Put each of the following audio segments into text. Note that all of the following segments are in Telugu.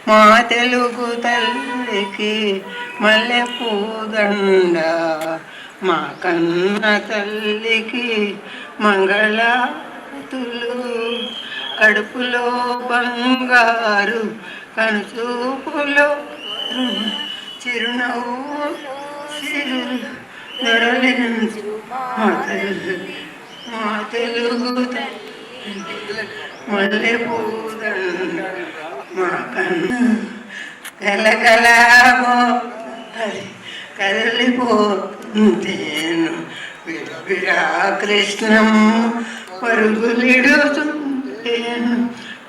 మా తెలుగు తల్లికి మల్లె పూదండ, మా కన్న తల్లికి మంగళాతులు, కడుపులో బంగారు కనుచూపులో చిరునవ్వు సిరు నెరలించు మా తెలుగు మల్లె పూదండ, మా కన్న కలకలాగో కదలిపోతేను విరా కృష్ణం పరుగులిడుతుంటేను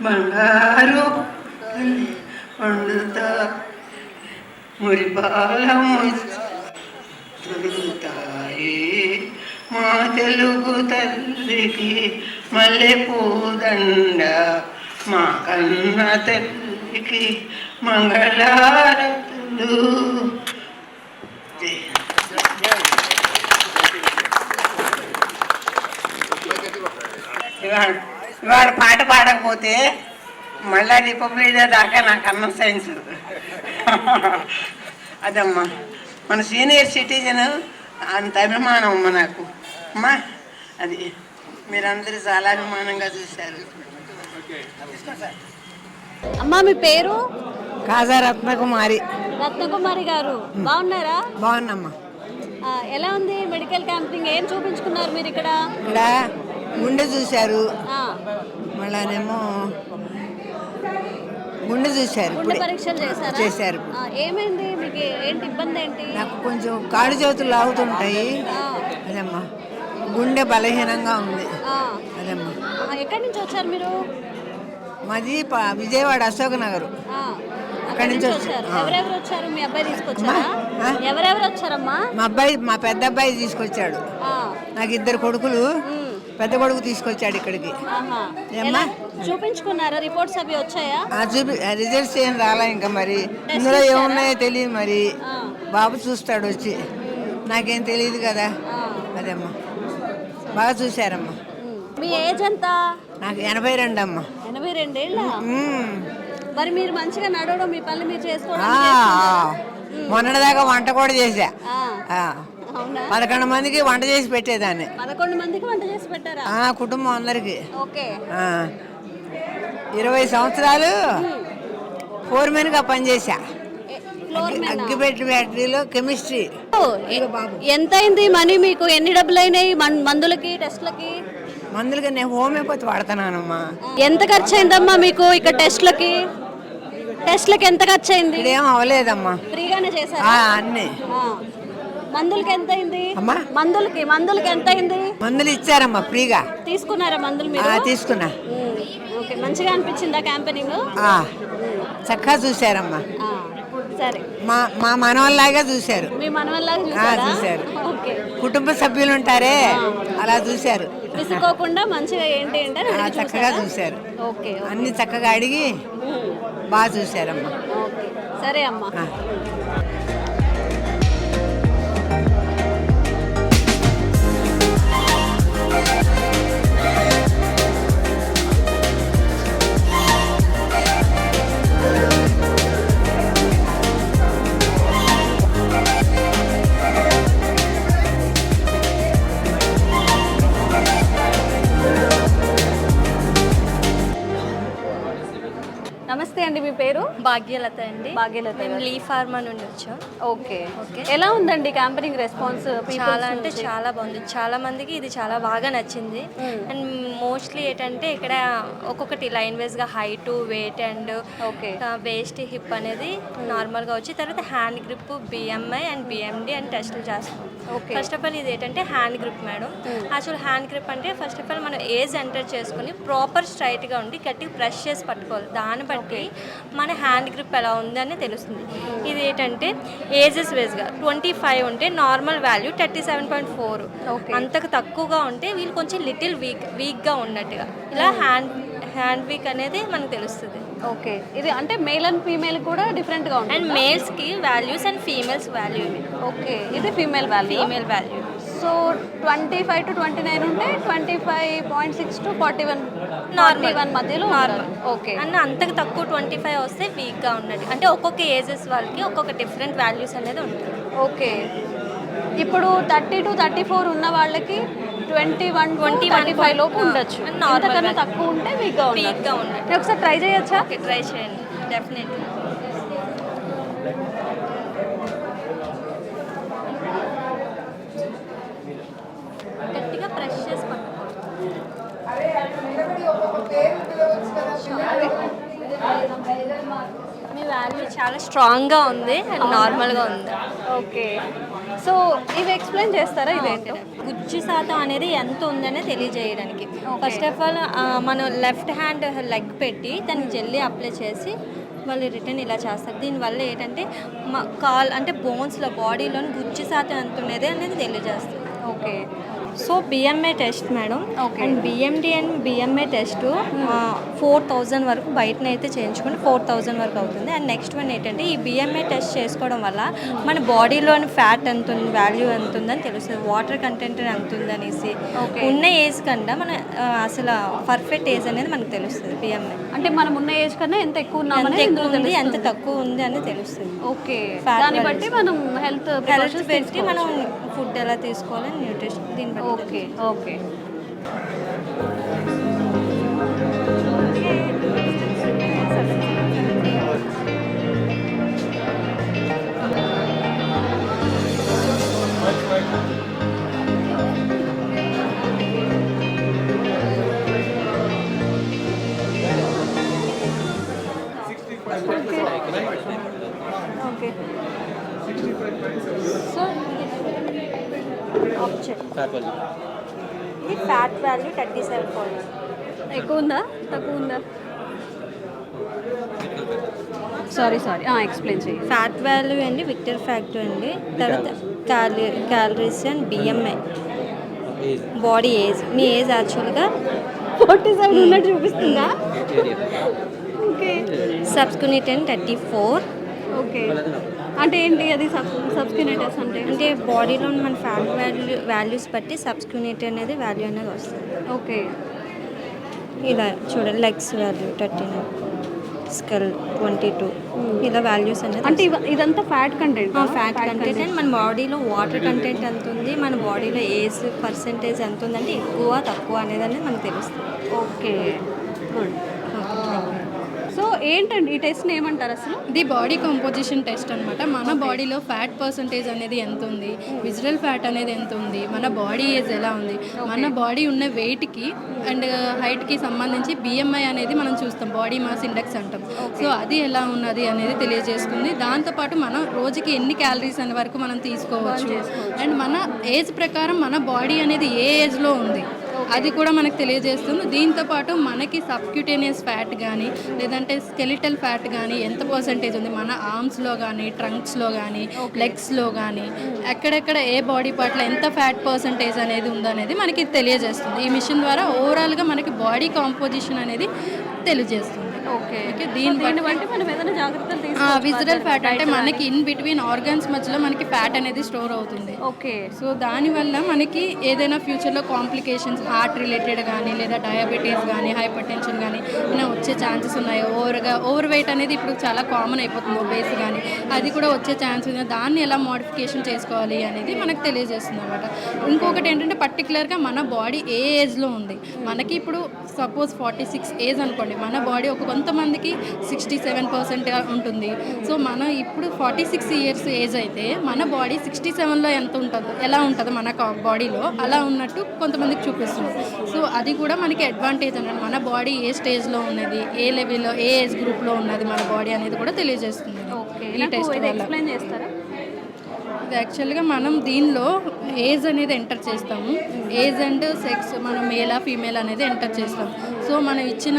బంగారు పండుతా మురిపాలము దొరుకుతాయి. మా తెలుగు తల్లికి మల్లె పూదండ, మా కన్న తల్లికి మంగళారతులు. ఇవాళ పాట పాడకపోతే మళ్ళా రిపబ్లిక్ దాకా నాకు అన్న సైన్స్. అదమ్మా మన సీనియర్ సిటిజన్ అంత అభిమానం అమ్మ నాకు. అమ్మా అది మీరందరూ చాలా అభిమానంగా చూశారు. అమ్మా మీ పేరు? కాజా రత్నకుమారి. రత్నకుమారి గారు బాగున్నారా? బాగున్నామ్మా. ఎలా ఉంది మెడికల్ క్యాంపింగ్? ఏం చూపించుకున్నారు మీరు ఇక్కడ? ఇక్కడ గుండె చూశారు, మళ్ళానేమో గుండె చూశారు, గుండె పరీక్షలు చేశారు. ఏమైంది మీకు? ఏంటి ఇబ్బంది? ఏంటి? నాకు కొంచెం కాళ్ళు చేతులు లాగుతుంటాయి. అదమ్మా గుండె బలహీనంగా ఉంది. అదమ్మా. ఎక్కడి నుంచి వచ్చారు మీరు? మాది విజయవాడ అశోక్ నగర్. అక్కడి నుంచి వచ్చారు. ఎవరెవరు వచ్చారు? మీ అబ్బాయి తీసుకొచ్చారా? ఎవరెవరు వచ్చారమ్మా? మా పెద్ద అబ్బాయి తీసుకొచ్చాడు. నాకు 2 కొడుకులు. పెద్ద కొడుకు తీసుకొచ్చాడు ఇక్కడికి. చూపించుకున్నారా? రిపోర్ట్స్ అవి వచ్చాయా? రిజల్ట్స్ ఏం రాలా ఇంకా. మరి ఇందులో ఏమున్నాయో తెలియదు. మరి బాబు చూస్తాడు వచ్చి, నాకేం తెలియదు కదా. అదేమ్మా బాగా చూశారమ్మా. మీ ఏజ్ ఎంత? నాకు 82 అమ్మా. 82 ఏళ్ళ? మరి మీరు మంచిగా నడవడం, మీ పనులు మీరు చేసుకోవడం. మొన్నటిదాకా వంట కూడా చేశా. 11 మందికి వంట చేసి పెట్టేదాన్ని. 11 మందికి వంట చేసి పెట్టారా? కుటుంబం అందరికి. ఓకే. 20 సంవత్సరాలు ఫోర్మెన్గా పనిచేసా. అగ్గిపెట్టి ఫ్యాక్టరీలో కెమిస్ట్రీ. ఎంత అయింది మనీ మీకు? ఎన్ని డబ్బులు అయినాయి మందులకి, టెస్ట్లకి? మందులకి నేను హోమియోపతి వాడుతున్నానమ్మా. ఎంత ఖర్చు అయిందమ్మా మీకు ఇక్కడ టెస్ట్లకి? ఎంత ఖర్చు అయింది? ఏం అవ్వలేదమ్మా, ఫ్రీగానే చేశారా అన్ని? మందులకి ఎంత అయింది? మందులకి ఎంత అయింది? మందులు ఇచ్చారమ్మా ఫ్రీగా. తీసుకున్నారా మందులు మీరు? తీసుకున్నా. ఓకే. మంచిగా అనిపించిందా క్యాంపెనింగ్? చక్కగా చూశారమ్మా. సరే. మా మనవల్లాగా చూశారు. మీ మనవల్లాగా చూశారు. ఓకే. కుటుంబ సభ్యులు ఉంటారే అలా చూశారు. విసుకోకుండా మంచిగా ఏంటి అంటే చక్కగా చూశారు. ఓకే. అన్ని చక్కగా అడిగి బాగా చూశారమ్మా. ఓకే. సరే అమ్మా. నమస్తే అండి, మీ పేరు? భాగ్యలత అండి. భాగ్యలత. లీ ఫార్మా నుండి వచ్చాం. ఓకే. ఎలా ఉందండి క్యాంపెనింగ్ రెస్పాన్స్? చాలా అంటే చాలా బాగుంది. చాలా మందికి ఇది చాలా బాగా నచ్చింది. అండ్ మోస్ట్లీ ఏంటంటే ఇక్కడ ఒక్కొక్కటి లైన్ వైజ్గా height, weight and waist, hip అనేది నార్మల్గా వచ్చి తర్వాత hand grip, BMI and BMD and టెస్టులు చేస్తాం. ఫస్ట్ ఆఫ్ ఆల్ ఇది ఏంటంటే hand grip madam. Actual hand grip అంటే ఫస్ట్ ఆఫ్ ఆల్ మనం ఏజ్ ఎంటర్ చేసుకుని ప్రాపర్ స్ట్రైట్గా ఉండి గట్టిగా ప్రెస్ చేసి పట్టుకోవాలి. దాన్ని బట్టి మన హ్యాండ్ గ్రిప్ ఎలా ఉంది అని తెలుస్తుంది. ఇది ఏంటంటే ఏజెస్ వేస్గా 25 ఉంటే నార్మల్ వాల్యూ 37.4, అంతకు తక్కువగా ఉంటే వీళ్ళు కొంచెం లిటిల్ వీక్గా ఉన్నట్టుగా ఇలా హ్యాండ్ వీక్ అనేది మనకు తెలుస్తుంది. ఓకే. ఇది అంటే మేల్ అండ్ ఫీమేల్ కూడా డిఫరెంట్గా ఉంటుంది. అండ్ మేల్స్కి values and females value. Okay. ఇది ఫీమేల్ వాల్యూ. సో 25 to 29 ఉంటే 25.6 to 41 మధ్యలో నార్మల్. ఓకే. అండ్ అంతకు తక్కువ 25 వస్తే వీక్గా ఉన్నట్టు. అంటే ఒక్కొక్క ఏజెస్ వాళ్ళకి ఒక్కొక్క డిఫరెంట్ వాల్యూస్ అనేది ఉంటుంది. ఓకే. ఇప్పుడు 30 to 34 ఉన్న వాళ్ళకి 21 to 25 లోపు ఉండొచ్చు. నార్మల్ అంతకన్నా తక్కువ ఉంటే వీక్గా వీక్గా ఉన్నట్టు. నేను ఒకసారి ట్రై చేయొచ్చా? ఓకే, ట్రై చేయండి డెఫినెట్లీ. గట్టిగా ప్రెస్ చేసి పట్టుకోండి. మీ వాల్యూ చాలా స్ట్రాంగ్గా ఉంది అండ్ నార్మల్గా ఉంది. ఓకే. సో ఇవి ఎక్స్ప్లెయిన్ చేస్తారా ఇదేంటో? గుజ్జు శాతం అనేది ఎంత ఉందనే తెలియజేయడానికి ఫస్ట్ ఆఫ్ ఆల్ మనం లెఫ్ట్ హ్యాండ్ లెగ్ పెట్టి దానికి జెల్లీ అప్లై చేసి మళ్ళీ రిటర్న్ ఇలా చేస్తారు. దీనివల్ల ఏంటంటే కాల్ అంటే బోన్స్లో బాడీలోని గుజ్జు శాతం ఎంత ఉన్నది అనేది తెలియజేస్తుంది. Okay. So VMA test madam. Okay. And BMD and VMA test 4,000 వరకు బయటనైతే చేయించుకుంటే 4,000 వరకు అవుతుంది. అండ్ నెక్స్ట్ వన్ ఏంటంటే ఈ బిఎంఏ టెస్ట్ చేసుకోవడం వల్ల మన బాడీలోని ఫ్యాట్ ఎంత ఉంది, వాల్యూ ఎంత ఉందని తెలుస్తుంది, వాటర్ కంటెంట్ ఎంత ఉందనేసి. ఉన్న ఏజ్ కన్నా మన అసలు పర్ఫెక్ట్ ఏజ్ అనేది మనకు తెలుస్తుంది. బిఎంఏ అంటే మనం ఉన్న ఏజ్ కన్నా ఎంత ఎక్కువ ఎంత ఉన్నామని ఎక్కువ ఉంది ఎంత తక్కువ ఉంది అని తెలుస్తుంది. ఓకే. Fat దాన్ని values. బట్టి మనం హెల్త్ పెట్టి మనం ఫుడ్ ఎలా తీసుకోవాలి, న్యూట్రిషన్ దీన్ని బట్టి. ఓకే. ఓకే. ఓకే. సో ఇది ఫ్యాట్ వాల్యూ 37 పాయింట్స్. ఎక్కువ ఉందా తక్కువ ఉందా? సారీ ఎక్స్ప్లెయిన్ చేయి. ఫ్యాట్ వాల్యూ అండి, విక్టర్ ఫ్యాక్టర్ అండి, తర్వాత calories and BMI, body age. Me age యాక్చువల్గా 47 ఉన్నట్టు చూపిస్తుందా? ఓకే. సబ్స్క్యూనిట్ అండ్ 34. ఓకే. అంటే ఏంటి అది సబ్స్క్యూనేటర్స్ అంటే? అంటే బాడీలో మన ఫ్యాట్ వాల్యూస్ బట్టి సబ్స్క్యూనిట్ అనేది వాల్యూ అనేది వస్తుంది. ఓకే. ఇలా చూడండి, లెగ్స్ వాల్యూ 39, స్కల్ 22, ఇలా వాల్యూస్ అనేది. అంటే ఇదంతా fat content? Fat content and మన బాడీలో వాటర్ కంటెంట్ ఎంత ఉంది, మన బాడీలో ఏజ్ పర్సెంటేజ్ ఎంత ఉందంటే ఎక్కువ తక్కువ అనేది మనకు తెలుస్తుంది. Okay, good. సో ఏంటండి ఈ టెస్ట్ని ఏమంటారు అసలు? ఇది బాడీ కంపోజిషన్ టెస్ట్ అనమాట. మన బాడీలో ఫ్యాట్ పర్సంటేజ్ అనేది ఎంత ఉంది, విజరల్ ఫ్యాట్ అనేది ఎంత ఉంది, మన బాడీ ఏజ్ ఎలా ఉంది, మన బాడీ ఉన్న వెయిట్కి అండ్ హైట్కి సంబంధించి బిఎంఐ అనేది మనం చూస్తాం, బాడీ మాస్ ఇండెక్స్ అంటాం. సో అది ఎలా ఉన్నది అనేది తెలియజేస్తుంది. దాంతోపాటు మనం రోజుకి ఎన్ని క్యాలరీస్ అనే వరకు మనం తీసుకోవచ్చు అండ్ మన ఏజ్ ప్రకారం మన బాడీ అనేది ఏ ఏజ్లో ఉంది అది కూడా మనకు తెలియజేస్తుంది. దీంతోపాటు మనకి సబ్క్యూటేనియస్ ఫ్యాట్ కానీ లేదంటే స్కెలిటల్ ఫ్యాట్ కానీ ఎంత పర్సంటేజ్ ఉంది, మన ఆర్మ్స్లో కానీ ట్రంక్స్లో కానీ లెగ్స్లో కానీ ఎక్కడెక్కడ ఏ బాడీ పార్ట్లో ఎంత ఫ్యాట్ పర్సంటేజ్ అనేది ఉందనేది మనకి తెలియజేస్తుంది. ఈ మిషన్ ద్వారా ఓవరాల్గా మనకి బాడీ కాంపోజిషన్ అనేది తెలియజేస్తుంది. ఓకే. దీన్ని బట్టి మనం ఏదైనా జాగ్రత్తలు తీసుకోవాలి. విజరల్ ఫ్యాట్ అంటే మనకి ఇన్ బిట్వీన్ ఆర్గన్స్ మధ్యలో మనకి ఫ్యాట్ అనేది స్టోర్ అవుతుంది. ఓకే. సో దానివల్ల మనకి ఏదైనా ఫ్యూచర్లో కాంప్లికేషన్స్ హార్ట్ రిలేటెడ్ కానీ లేదా డయాబెటీస్ కానీ హైపర్ టెన్షన్ కానీ ఇలా వచ్చే ఛాన్సెస్ ఉన్నాయి. ఓవర్ వెయిట్ అనేది ఇప్పుడు చాలా కామన్ అయిపోతుంది, ఒబేస్ కానీ అది కూడా వచ్చే ఛాన్స్ ఉంది. దాన్ని ఎలా మోడిఫికేషన్ చేసుకోవాలి అనేది మనకు తెలియజేస్తుంది అనమాట. ఇంకొకటి ఏంటంటే పర్టికులర్గా మన బాడీ ఏ ఏజ్లో ఉంది. మనకి ఇప్పుడు సపోజ్ 46 ఏజ్ అనుకోండి, మన బాడీ కొంతమందికి 67% ఉంటుంది. సో మనం ఇప్పుడు 46 ఇయర్స్ ఏజ్ అయితే మన బాడీ 67లో ఎంత ఉంటుందో ఎలా ఉంటుందో మన బాడీలో అలా ఉన్నట్టు కొంతమందికి చూపిస్తుంది. సో అది కూడా మనకి అడ్వాంటేజ్ అన్నమాట. మన బాడీ ఏ స్టేజ్లో ఉన్నది, ఏ లెవెల్లో ఏ ఏజ్ గ్రూప్లో ఉన్నది మన బాడీ అనేది కూడా తెలియజేస్తుంది. ఈ టెస్ట్ వల్ల ఎక్స్ప్లెయిన్ చేస్తారా? ఇది యాక్చువల్గా మనం దీనిలో ఏజ్ అనేది ఎంటర్ చేస్తాము. ఏజ్ అండ్ సెక్స్ మనం మేలా ఫీమేల్ అనేది ఎంటర్ చేస్తాం. సో మనం ఇచ్చిన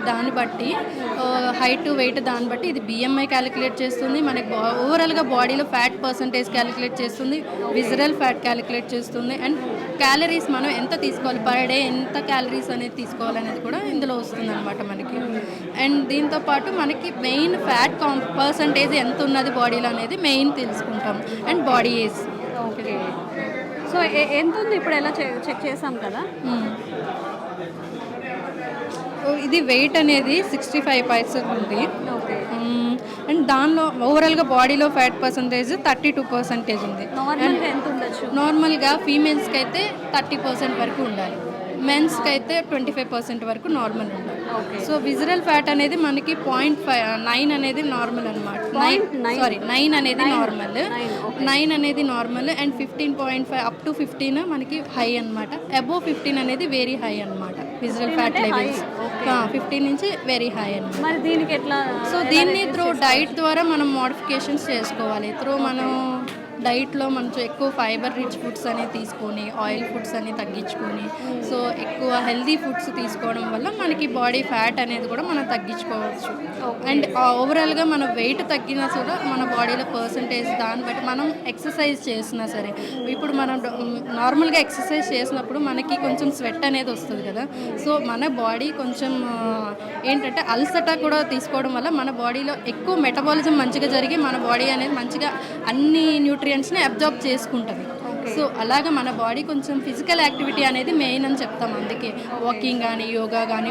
దాన్ని బట్టి హైట్ వెయిట్ దాన్ని బట్టి ఇది బిఎంఐ క్యాలిక్యులేట్ చేస్తుంది. మనకి ఓవరాల్గా బాడీలో ఫ్యాట్ పర్సంటేజ్ క్యాలిక్యులేట్ చేస్తుంది, విజరల్ ఫ్యాట్ క్యాలిక్యులేట్ చేస్తుంది అండ్ క్యాలరీస్ మనం ఎంత తీసుకోవాలి పర్ డే, ఎంత క్యాలరీస్ అనేది తీసుకోవాలనేది కూడా ఇందులో వస్తుంది అనమాట మనకి. అండ్ దీంతోపాటు మనకి మెయిన్ ఫ్యాట్ పర్సంటేజ్ ఎంత ఉన్నది బాడీలో అనేది మెయిన్ తెలుసుకుంటాం and body age. Okay. So ఎంత ఉంది ఇప్పుడు? ఎలా చెక్ చేసాం కదా. ఇది వెయిట్ అనేది 65% ఉంది. ఓకే. అండ్ దానిలో ఓవరాల్గా బాడీలో ఫ్యాట్ పర్సంటేజ్ 32% ఉంది. నార్మల్గా ఎంత ఉండొచ్చు? నార్మల్గా ఫీమేల్స్కి అయితే 30% వరకు ఉండాలి, మెన్స్కి అయితే 25% వరకు నార్మల్ ఉండాలి. సో విజరల్ ఫ్యాట్ అనేది మనకి 0.9 అనేది నార్మల్ అనమాట. 9 అనేది నార్మల్, 9 అనేది నార్మల్ అండ్ 15.5 అప్ టు 15 మనకి హై అనమాట. అబోవ్ 15 అనేది వెరీ హై అనమాట విజరల్ ఫ్యాట్ లెవెల్స్. 15 నుంచి వెరీ హై అనమాట. మరి దీనికి ఎట్లా? సో దీన్ని త్రూ డైట్ ద్వారా మనం మోడిఫికేషన్స్ చేసుకోవాలి. త్రూ మనం డైట్లో మంచి ఎక్కువ ఫైబర్ రిచ్ ఫుడ్స్ అనేవి తీసుకొని, ఆయిల్ ఫుడ్స్ అనేవి తగ్గించుకొని, సో ఎక్కువ హెల్దీ ఫుడ్స్ తీసుకోవడం వల్ల మనకి బాడీ ఫ్యాట్ అనేది కూడా మనం తగ్గించుకోవచ్చు. అండ్ ఓవరాల్గా మన వెయిట్ తగ్గినా కూడా మన బాడీలో పర్సంటేజ్ దాన్ని బట్టి మనం ఎక్సర్సైజ్ చేసినా సరే, ఇప్పుడు మనం నార్మల్గా ఎక్సర్సైజ్ చేసినప్పుడు మనకి కొంచెం స్వెట్ అనేది వస్తుంది కదా. సో మన బాడీ కొంచెం ఏంటంటే అలసట కూడా తీసుకోవడం వల్ల మన బాడీలో ఎక్కువ మెటబాలిజం మంచిగా జరిగి మన బాడీ అనేది మంచిగా అన్ని న్యూట్రియంట్స్ని అబ్జార్బ్ చేసుకుంటుంది. సో అలాగా మన బాడీ కొంచెం ఫిజికల్ యాక్టివిటీ అనేది మెయిన్ అని చెప్తాం. అందుకే వాకింగ్ కానీ, యోగా కానీ,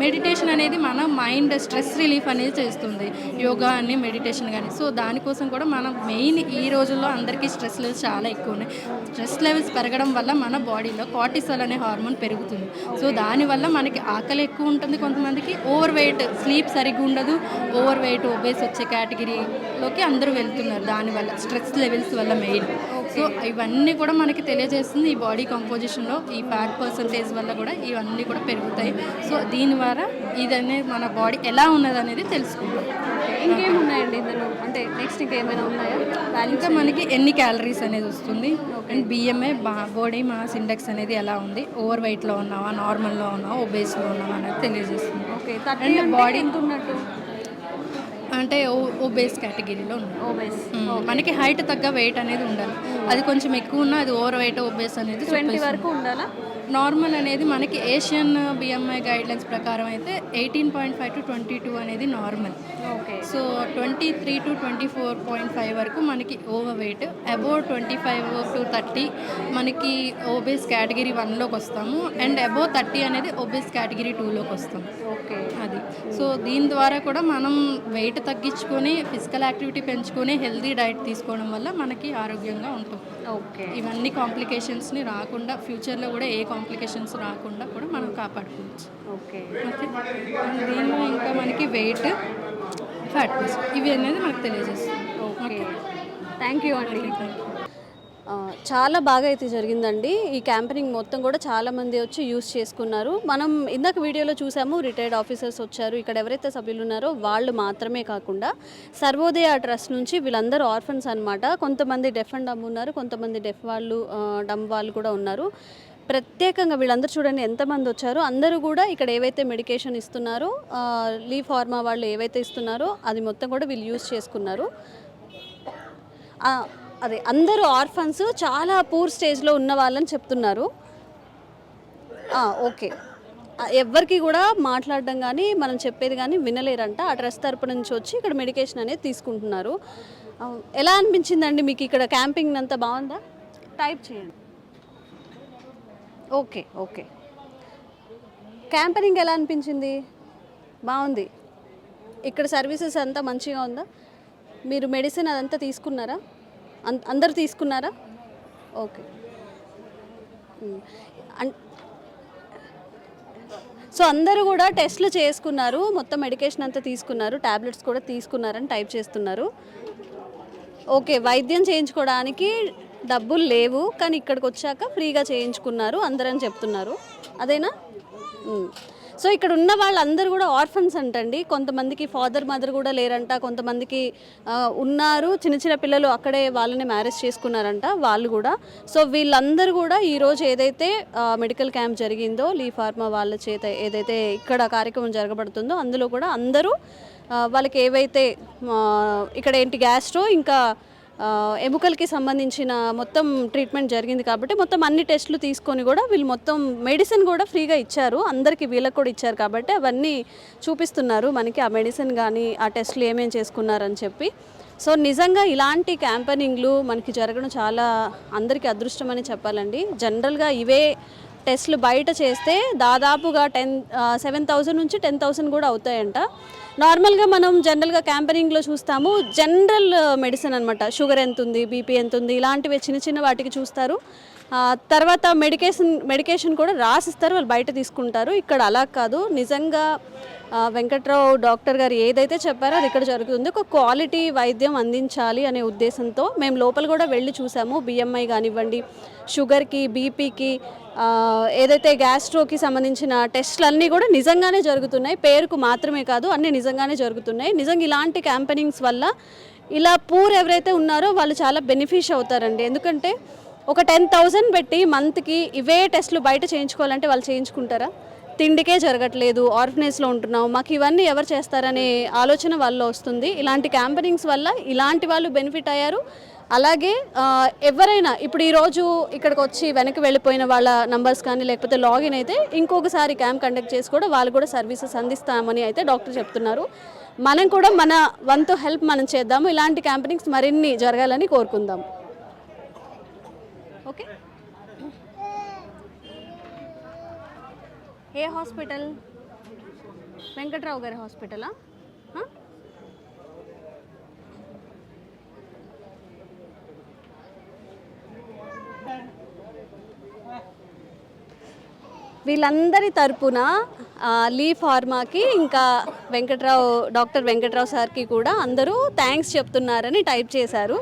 మెడిటేషన్ అనేది మన మైండ్ స్ట్రెస్ రిలీఫ్ అనేది చేస్తుంది, యోగా అని మెడిటేషన్ కానీ. సో దానికోసం కూడా మనం మెయిన్ ఈ రోజుల్లో అందరికీ స్ట్రెస్ లెవెల్స్ చాలా ఎక్కువ ఉన్నాయి. స్ట్రెస్ లెవెల్స్ పెరగడం వల్ల మన బాడీలో కార్టిసాల్ అనే హార్మోన్ పెరుగుతుంది. సో దానివల్ల మనకి ఆకలి ఎక్కువ ఉంటుంది, కొంతమందికి ఓవర్ వెయిట్, స్లీప్ సరిగ్గా ఉండదు, ఓవర్ వెయిట్ ఒబేస్ వచ్చే కేటగిరీలోకి అందరూ వెళ్తున్నారు దానివల్ల, స్ట్రెస్ లెవెల్స్ వల్ల మెయిన్. సో ఇవన్నీ కూడా మనకి తెలియజేస్తుంది ఈ బాడీ కంపోజిషన్లో ఈ ఫ్యాట్ పర్సంటేజ్ వల్ల కూడా ఇవన్నీ కూడా పెరుగుతాయి. సో దీని ద్వారా ఇదనేది మన బాడీ ఎలా ఉన్నది అనేది తెలుసుకుంటాం. ఇంకేమున్నాయండి ఇందులో? అంటే నెక్స్ట్ ఇంకేమైనా ఉన్నాయా? ఇంకా మనకి ఎన్ని క్యాలరీస్ అనేది వస్తుంది, and BMI body mass index అనేది ఎలా ఉంది, ఓవర్ వెయిట్లో ఉన్నావా, నార్మల్లో ఉన్నావా, ఒబేస్లో ఉన్నావా అనేది తెలియజేస్తుంది. ఓకే. అండ్ బాడీ ఎంత ఉన్నట్టు? అంటే ఓబేస్ కేటగిరీలో ఉంది. మనకి హైట్ తగ్గ వెయిట్ అనేది ఉండాలి. అది కొంచెం ఎక్కువ ఉన్నా అది ఓవర్ వెయిట్, ఓబేస్ అనేది 20 వరకు ఉండాలా? నార్మల్ అనేది మనకి ఏషియన్ బిఎంఐ గైడ్లైన్స్ ప్రకారం అయితే 18.5 to 22 అనేది నార్మల్. ఓకే. సో 23 to 24.5 వరకు మనకి ఓవర్ వెయిట్, అబోవ్ 25 to 30 మనకి ఓబేస్ కేటగిరీ 1లోకి వస్తాము, అండ్ అబోవ్ 30 అనేది ఓబేస్ కేటగిరీ 2లోకి వస్తాము. ఓకే. అది. సో దీని ద్వారా కూడా మనం వెయిట్ తగ్గించుకొని, ఫిజికల్ యాక్టివిటీ పెంచుకొని, హెల్తీ డైట్ తీసుకోవడం వల్ల మనకి ఆరోగ్యంగా ఉంటుంది. ఓకే. ఇవన్నీ కాంప్లికేషన్స్ని రాకుండా, ఫ్యూచర్లో కూడా ఏ కాంప్లికేషన్స్ రాకుండా కూడా మనం కాపాడుకోవచ్చు. ఓకే. ఓకే. దీనిలో ఇంకా మనకి వెయిట్, ఫ్యాట్ ఇవి అనేది మనకు తెలియజేస్తుంది. ఓకే. థ్యాంక్ యూ అండి. చాలా బాగా అయితే జరిగిందండి. ఈ క్యాంపెయినింగ్ మొత్తం కూడా చాలామంది వచ్చి యూస్ చేసుకున్నారు. మనం ఇందాక వీడియోలో చూసాము, రిటైర్డ్ ఆఫీసర్స్ వచ్చారు. ఇక్కడ ఎవరైతే సభ్యులు ఉన్నారో వాళ్ళు మాత్రమే కాకుండా సర్వోదయ ట్రస్ట్ నుంచి వీళ్ళందరూ ఆర్ఫన్స్ అనమాట. కొంతమంది డెఫ్ అండ్ డమ్ ఉన్నారు, కొంతమంది డెఫ్ వాళ్ళు, డమ్ వాళ్ళు కూడా ఉన్నారు. ప్రత్యేకంగా వీళ్ళందరూ చూడండి ఎంతమంది వచ్చారో. అందరూ కూడా ఇక్కడ ఏవైతే మెడికేషన్ ఇస్తున్నారో, లీ ఫార్మా వాళ్ళు ఏవైతే ఇస్తున్నారో అది మొత్తం కూడా వీళ్ళు యూస్ చేసుకున్నారు. అదే అందరూ ఆర్ఫన్స్, చాలా పూర్ స్టేజ్లో ఉన్న వాళ్ళని చెప్తున్నారు. ఓకే. ఎవరికి కూడా మాట్లాడడం కానీ మనం చెప్పేది కానీ వినలేరంట. ఆ ట్రస్ట్ తరపు నుంచి వచ్చి ఇక్కడ మెడికేషన్ అనేది తీసుకుంటున్నారు. ఎలా అనిపించిందండి మీకు ఇక్కడ క్యాంపింగ్ అంతా? బాగుందా? టైప్ చేయండి. ఓకే. ఓకే. క్యాంపెయినింగ్ ఎలా అనిపించింది? బాగుంది. ఇక్కడ సర్వీసెస్ అంతా మంచిగా ఉందా? మీరు మెడిసిన్ అదంతా తీసుకున్నారా? అందరు తీసుకున్నారా? ఓకే. సో అందరూ కూడా టెస్ట్లు చేసుకున్నారు, మొత్తం మెడికేషన్ అంతా తీసుకున్నారు, ట్యాబ్లెట్స్ కూడా తీసుకున్నారని టైప్ చేస్తున్నారు. ఓకే. వైద్యం చేయించుకోవడానికి డబ్బులు లేవు, కానీ ఇక్కడికి వచ్చాక ఫ్రీగా చేయించుకున్నారు అందరని చెప్తున్నారు. అదేనా? సో ఇక్కడ ఉన్న వాళ్ళందరూ కూడా ఆర్ఫన్స్ అంటండి. కొంతమందికి ఫాదర్ మదర్ కూడా లేరంట, కొంతమందికి ఉన్నారు, చిన్న చిన్న పిల్లలు అక్కడే వాళ్ళని మ్యారేజ్ చేసుకున్నారంట వాళ్ళు కూడా. సో వీళ్ళందరూ కూడా ఈరోజు ఏదైతే మెడికల్ క్యాంప్ జరిగిందో, లీ ఫార్మా వాళ్ళ చేత ఏదైతే ఇక్కడ కార్యక్రమం జరగబడుతుందో అందులో కూడా అందరూ వాళ్ళకి ఏవైతే ఇక్కడ ఏంటి గ్యాస్ట్రో, ఇంకా ఎముకలకి సంబంధించిన మొత్తం ట్రీట్మెంట్ జరిగింది కాబట్టి మొత్తం అన్ని టెస్టులు తీసుకొని కూడా వీళ్ళు మొత్తం మెడిసిన్ కూడా ఫ్రీగా ఇచ్చారు, అందరికీ వీళ్ళకి కూడా ఇచ్చారు కాబట్టి అవన్నీ చూపిస్తున్నారు మనకి, ఆ మెడిసిన్ కానీ ఆ టెస్టులు ఏమేమి చేసుకున్నారని చెప్పి. సో నిజంగా ఇలాంటి క్యాంపెయినింగ్లు మనకి జరగడం చాలా అందరికీ అదృష్టం అని చెప్పాలండి. జనరల్గా ఇవే టెస్టులు బయట చేస్తే దాదాపుగా 7,000 నుంచి 10,000 కూడా అవుతాయంట. నార్మల్గా మనం జనరల్గా క్యాంపెయినింగ్లో చూస్తాము జనరల్ మెడిసిన్ అనమాట, షుగర్ ఎంత ఉంది, బీపీ ఎంత ఉంది, ఇలాంటివి చిన్న చిన్న వాటికి చూస్తారు. తర్వాత మెడికేషన్ కూడా రాసిస్తారు, వాళ్ళు బయట తీసుకుంటారు. ఇక్కడ అలా కాదు, నిజంగా వెంకట్రావు డాక్టర్ గారు ఏదైతే చెప్పారో అది ఇక్కడ జరుగుతుంది. ఒక క్వాలిటీ వైద్యం అందించాలి అనే ఉద్దేశంతో మేము లోపల కూడా వెళ్ళి చూసాము. బిఎంఐ కానివ్వండి, షుగర్కి, బీపీకి, ఏదైతే గ్యాస్ట్రోకి సంబంధించిన టెస్టులు అన్నీ కూడా నిజంగానే జరుగుతున్నాయి, పేరుకు మాత్రమే కాదు, అన్నీ నిజంగానే జరుగుతున్నాయి. నిజంగా ఇలాంటి క్యాంపెయినింగ్స్ వల్ల ఇలా పూర్ ఎవరైతే ఉన్నారో వాళ్ళు చాలా బెనిఫిష్ అవుతారండి. ఎందుకంటే ఒక 10,000 పెట్టి మంత్కి ఇవే టెస్టులు బయట చేయించుకోవాలంటే వాళ్ళు చేయించుకుంటారా? తిండికే జరగట్లేదు, ఆర్ఫనేజ్లో ఉంటున్నాం, మాకు ఇవన్నీ ఎవరు చేస్తారనే ఆలోచన వాళ్ళలో వస్తుంది. ఇలాంటి క్యాంపెయినింగ్స్ వల్ల ఇలాంటి వాళ్ళు బెనిఫిట్ అయ్యారు. అలాగే ఎవరైనా ఇప్పుడు ఈరోజు ఇక్కడికి వచ్చి వెనక్కి వెళ్ళిపోయిన వాళ్ళ నంబర్స్ కానీ లేకపోతే లాగిన్ అయితే ఇంకొకసారి క్యాంప్ కండక్ట్ చేసి కూడా వాళ్ళు కూడా సర్వీసెస్ అందిస్తామని అయితే డాక్టర్ చెప్తున్నారు. మనం కూడా మన వంతు హెల్ప్ మనం చేద్దాము, ఇలాంటి క్యాంపెయినింగ్స్ మరిన్ని జరగాలని కోరుకుందాం. ఓకే, ఏ హాస్పిటల్? వెంకట్రావు గారి హాస్పిటలా? వీళ్ళందరి తరపున లీ ఫార్మాకి ఇంకా డాక్టర్ వెంకట్రావు సార్కి కూడా అందరూ థ్యాంక్స్ చెప్తున్నారని టైప్ చేశారు.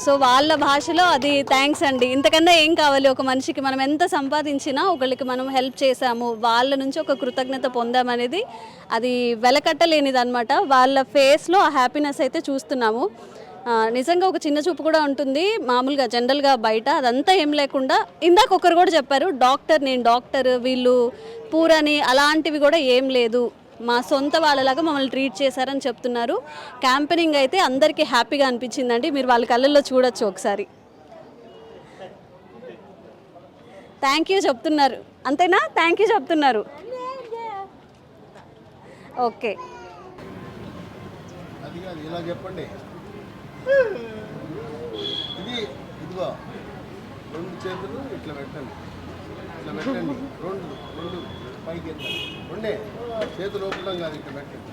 సో వాళ్ళ భాషలో అది థ్యాంక్స్ అండి, ఇంతకన్నా ఏం కావాలి? ఒక మనిషికి మనం ఎంత సంపాదించినా ఒకళ్ళకి మనం హెల్ప్ చేసాము, వాళ్ళ నుంచి ఒక కృతజ్ఞత పొందామనేది అది వెలకట్టలేనిది అనమాట. వాళ్ళ ఫేస్లో ఆ హ్యాపీనెస్ అయితే చూస్తున్నాము. నిజంగా ఒక చిన్న చూపు కూడా ఉంటుంది మామూలుగా జనరల్గా బయట, అదంతా ఏం లేకుండా ఇందాక ఒకరు కూడా చెప్పారు, నేను డాక్టర్, వీళ్ళు పూరని అలాంటివి కూడా ఏం లేదు, మా సొంత వాళ్ళలాగా మమ్మల్ని ట్రీట్ చేశారని చెప్తున్నారు. క్యాంపెయినింగ్ అయితే అందరికీ హ్యాపీగా అనిపించిందండి, మీరు వాళ్ళ కళ్ళల్లో చూడొచ్చు ఒకసారి. థ్యాంక్ యూ చెప్తున్నారు, అంతేనా? థ్యాంక్ యూ చెప్తున్నారు. ఓకే, ఇలా చెప్పండి. ఇదిగో 2 చేతులు ఇట్లా పెట్టండి, రెండు పైకి ఎత్తండి, 2 చేతులు ఓపడం కాదు, ఇట్లా పెట్టండి.